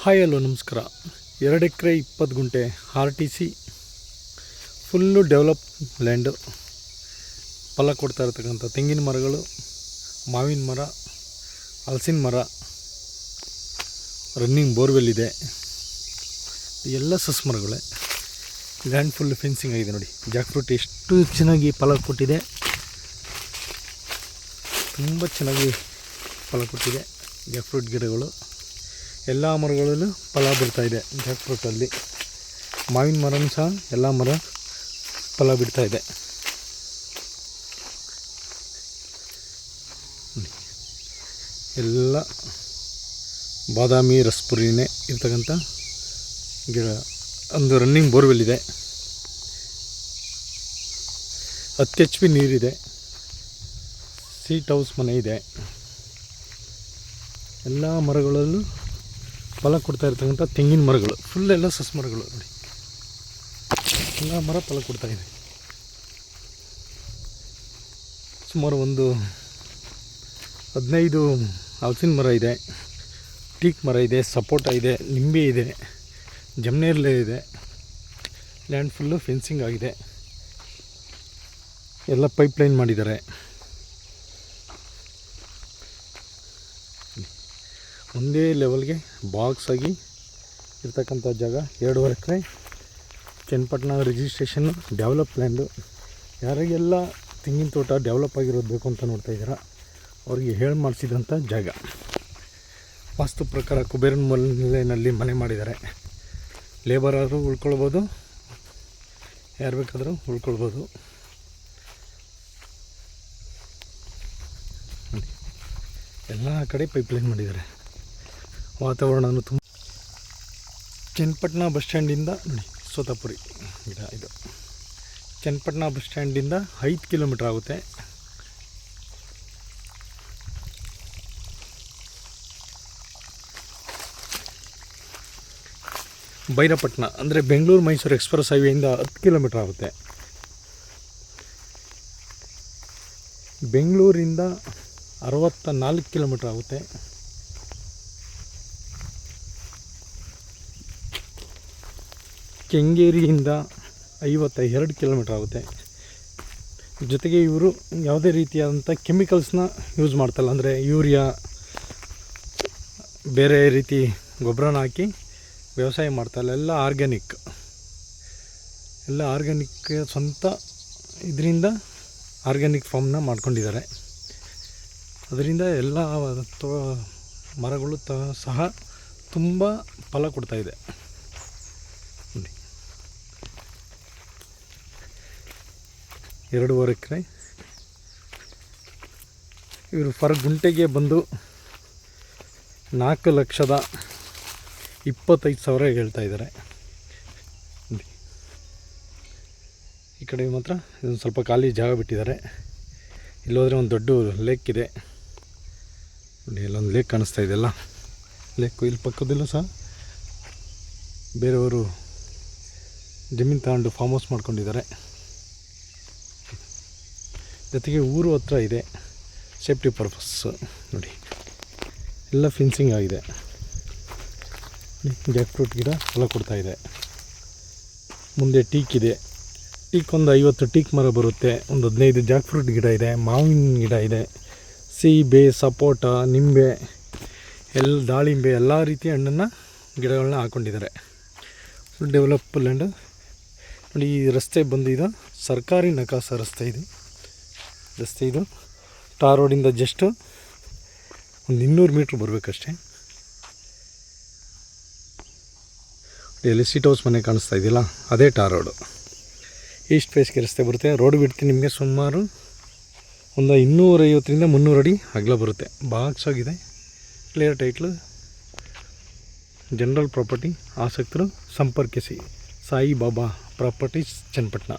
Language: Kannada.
ಹಾಯ್ ಹಲೋ ನಮಸ್ಕಾರ. 2 ಎಕರೆ 20 ಗುಂಟೆ RTC ಫುಲ್ಲು ಡೆವಲಪ್ ಲ್ಯಾಂಡು. ಫಲ ಕೊಡ್ತಾ ಇರ್ತಕ್ಕಂಥ ತೆಂಗಿನ ಮರಗಳು, ಮಾವಿನ ಮರ, ಹಲಸಿನ ಮರ, ರನ್ನಿಂಗ್ ಬೋರ್ವೆಲ್ ಇದೆ. ಎಲ್ಲ ಸಸ್ ಮರಗಳೇ. ಲ್ಯಾಂಡ್ ಫುಲ್ ಫೆನ್ಸಿಂಗ್ ಆಗಿದೆ ನೋಡಿ. ಜಾಕ್ ಫ್ರೂಟ್ ಎಷ್ಟು ಚೆನ್ನಾಗಿ ಫಲ ಕೊಟ್ಟಿದೆ, ತುಂಬ ಚೆನ್ನಾಗಿ ಫಲ ಕೊಟ್ಟಿದೆ ಜಾಕ್ ಫ್ರೂಟ್ ಗಿಡಗಳು. ಎಲ್ಲ ಮರಗಳಲ್ಲೂ ಫಲ ಬಿಡ್ತಾಯಿದೆ. ಜಾಕ್ ಫ್ರೂಟಲ್ಲಿ ಮಾವಿನ ಮರನೂ ಸಹ ಎಲ್ಲ ಮರ ಫಲ ಬಿಡ್ತಾಯಿದೆ. ಎಲ್ಲ ಬಾದಾಮಿ ರಸಪುರಿನೇ ಇರ್ತಕ್ಕಂಥ ಗಿಡ. ಒಂದು ರನ್ನಿಂಗ್ ಬೋರ್ವೆಲ್ ಇದೆ, 10 HP ನೀರಿದೆ, ಸೀಟ್ ಹೌಸ್ ಮನೆ ಇದೆ. ಎಲ್ಲ ಮರಗಳಲ್ಲೂ ಫಲ ಕೊಡ್ತಾ ಇರ್ತಕ್ಕಂಥ ತೆಂಗಿನ ಮರಗಳು, ಫುಲ್ ಎಲ್ಲ ಸಸ್ ಮರಗಳು ನೋಡಿ. ಎಲ್ಲ ಮರ ಫಲ ಕೊಡ್ತಾಯಿದೆ. ಸುಮಾರು ಒಂದು 15 ಹಲಸಿನ ಮರ ಇದೆ, ಟೀಕ್ ಮರ ಇದೆ, ಸಪೋಟ ಇದೆ, ನಿಂಬೆ ಇದೆ, ಜಮ್ನೇರಳೆ ಇದೆ. ಲ್ಯಾಂಡ್ ಫುಲ್ಲು ಫೆನ್ಸಿಂಗ್ ಆಗಿದೆ. ಎಲ್ಲ ಪೈಪ್ಲೈನ್ ಮಾಡಿದ್ದಾರೆ. ಒಂದೇ ಲೆವೆಲ್ಗೆ ಬಾಕ್ಸ್ ಆಗಿ ಇರ್ತಕ್ಕಂಥ ಜಾಗ. 2.5 ಎಕರೆ ಚನ್ನಪಟ್ಟಣ ರಿಜಿಸ್ಟ್ರೇಷನ್ನು, ಡೆವಲಪ್ ಲ್ಯಾಂಡು. ಯಾರಿಗೆಲ್ಲ ತೆಂಗಿನ ತೋಟ ಡೆವಲಪ್ ಆಗಿರೋದು ಬೇಕು ಅಂತ ನೋಡ್ತಾ ಇದ್ದೀರಾ, ಅವ್ರಿಗೆ ಹೇಳಿ ಮಾಡಿಸಿದಂಥ ಜಾಗ. ವಾಸ್ತು ಪ್ರಕಾರ ಕುಬೇರನ ಮೂಲೆಯಲ್ಲಿ ಮನೆ ಮಾಡಿದ್ದಾರೆ. ಲೇಬರ್ ಆದರೂ ಉಳ್ಕೊಳ್ಬೋದು, ಯಾರು ಬೇಕಾದರೂ ಉಳ್ಕೊಳ್ಬೋದು. ಎಲ್ಲ ಕಡೆ ಪೈಪ್ಲೈನ್ ಮಾಡಿದ್ದಾರೆ. ವಾತಾವರಣನೂ ತುಂಬ. ಚನ್ನಪಟ್ಟಣ ಬಸ್ ಸ್ಟ್ಯಾಂಡಿಂದ ನೋಡಿ, ಸೋತಾಪುರಿ ಗಿಡ ಇದು. ಚನ್ನಪಟ್ಟಣ ಬಸ್ ಸ್ಟ್ಯಾಂಡಿಂದ 5 ಕಿಲೋಮೀಟ್ರ್ ಆಗುತ್ತೆ. ಬೈರಪಟ್ಟಣ ಅಂದರೆ ಬೆಂಗಳೂರು ಮೈಸೂರು ಎಕ್ಸ್ಪ್ರೆಸ್ ಹೈವೇಯಿಂದ 10 ಕಿಲೋಮೀಟ್ರ್ ಆಗುತ್ತೆ. ಬೆಂಗಳೂರಿಂದ 64 ಕಿಲೋಮೀಟ್ರ್ ಆಗುತ್ತೆ. ಕೆಂಗೇರಿಯಿಂದ 52 ಕಿಲೋಮೀಟ್ರ್ ಆಗುತ್ತೆ. ಜೊತೆಗೆ ಇವರು ಯಾವುದೇ ರೀತಿಯಾದಂಥ ಕೆಮಿಕಲ್ಸ್ನ ಯೂಸ್ ಮಾಡ್ತಾಯಿಲ್ಲ. ಅಂದರೆ ಯೂರಿಯಾ, ಬೇರೆ ರೀತಿ ಗೊಬ್ಬರನ ಹಾಕಿ ವ್ಯವಸಾಯ ಮಾಡ್ತಾಯಿಲ್ಲ. ಎಲ್ಲ ಆರ್ಗ್ಯಾನಿಕ್, ಎಲ್ಲ ಆರ್ಗ್ಯಾನಿಕ್. ಸ್ವಂತ ಇದರಿಂದ ಆರ್ಗ್ಯಾನಿಕ್ ಫಾರ್ಮ್ನ ಮಾಡ್ಕೊಂಡಿದ್ದಾರೆ. ಅದರಿಂದ ಎಲ್ಲ ಮರಗಳು ಸಹ ತುಂಬ ಫಲ ಕೊಡ್ತಾಯಿದೆ. 2.5 ಎಕರೆ. ಇವರು ಫರ್ ಗುಂಟೆಗೆ ಬಂದು 4,25,000 ಹೇಳ್ತಾ ಇದ್ದಾರೆ. ಈ ಕಡೆ ಮಾತ್ರ ಇದೊಂದು ಸ್ವಲ್ಪ ಖಾಲಿ ಜಾಗ ಬಿಟ್ಟಿದ್ದಾರೆ. ಇಲ್ಲೋದ್ರೆ ಒಂದು ದೊಡ್ಡ ಲೇಕ್ ಇದೆ ನೋಡಿ. ಇಲ್ಲೊಂದು ಲೇಕ್ ಕಾಣಿಸ್ತಾ ಇದೆಯಲ್ಲ, ಲೇಕು. ಇಲ್ಲಿ ಪಕ್ಕದಲ್ಲೂ ಸಹ ಬೇರೆಯವರು ಜಮೀನು ತಗೊಂಡು ಫಾರ್ಮ್ ಹೌಸ್ ಮಾಡ್ಕೊಂಡಿದ್ದಾರೆ. ಜೊತೆಗೆ ಊರು ಹತ್ರ ಇದೆ, ಸೇಫ್ಟಿ ಪರ್ಪಸ್ಸು ನೋಡಿ. ಎಲ್ಲ ಫೆನ್ಸಿಂಗ್ ಆಗಿದೆ. ಜಾಕ್ ಫ್ರೂಟ್ ಗಿಡ ಫಲ ಕೊಡ್ತಾಯಿದೆ. ಮುಂದೆ ಟೀಕ್ ಇದೆ. ಟೀಕ್ ಒಂದು 50 ಟೀಕ್ ಮರ ಬರುತ್ತೆ. ಒಂದು 15 ಜಾಕ್ ಫ್ರೂಟ್ ಗಿಡ ಇದೆ, ಮಾವಿನ ಗಿಡ ಇದೆ, ಸೀಬೆ, ಸಪೋಟ, ನಿಂಬೆ, ದಾಳಿಂಬೆ, ಎಲ್ಲ ರೀತಿಯ ಹಣ್ಣನ್ನು ಗಿಡಗಳನ್ನ ಹಾಕ್ಕೊಂಡಿದ್ದಾರೆ. ಫುಲ್ ಡೆವಲಪ್ ಲ್ಯಾಂಡು ನೋಡಿ. ಈ ರಸ್ತೆ ಬಂದು ಇದು ಸರ್ಕಾರಿ ನಕಾಸ ರಸ್ತೆ ಇದು. ಟಾರ್ ರೋಡಿಂದ ಜಸ್ಟ್ ಒಂದು 200 ಮೀಟ್ರ್ ಬರಬೇಕಷ್ಟೇ. ಎಲ್ಲಿ ಸೀಟ್ ಹೌಸ್ ಮನೆ ಕಾಣಿಸ್ತಾ ಇದೆಯಲ್ಲ, ಅದೇ ಟಾರ್ ರೋಡು. ಈಸ್ಟ್ ಫೇಸ್ಗೆ ರಸ್ತೆ ಬರುತ್ತೆ. ರೋಡ್ ಬಿಡ್ತೀನಿ ನಿಮಗೆ ಸುಮಾರು ಒಂದು 250 ರಿಂದ 300 ಅಡಿ ಅಗಲ ಬರುತ್ತೆ. ಬಾಕ್ಸ್ ಆಗಿದೆ. Clear title. General property. ಆಸಕ್ತರು ಸಂಪರ್ಕಿಸಿ. ಸಾಯಿ ಬಾಬಾ ಪ್ರಾಪರ್ಟೀಸ್ ಚನ್ನಪಟ್ಟಣ.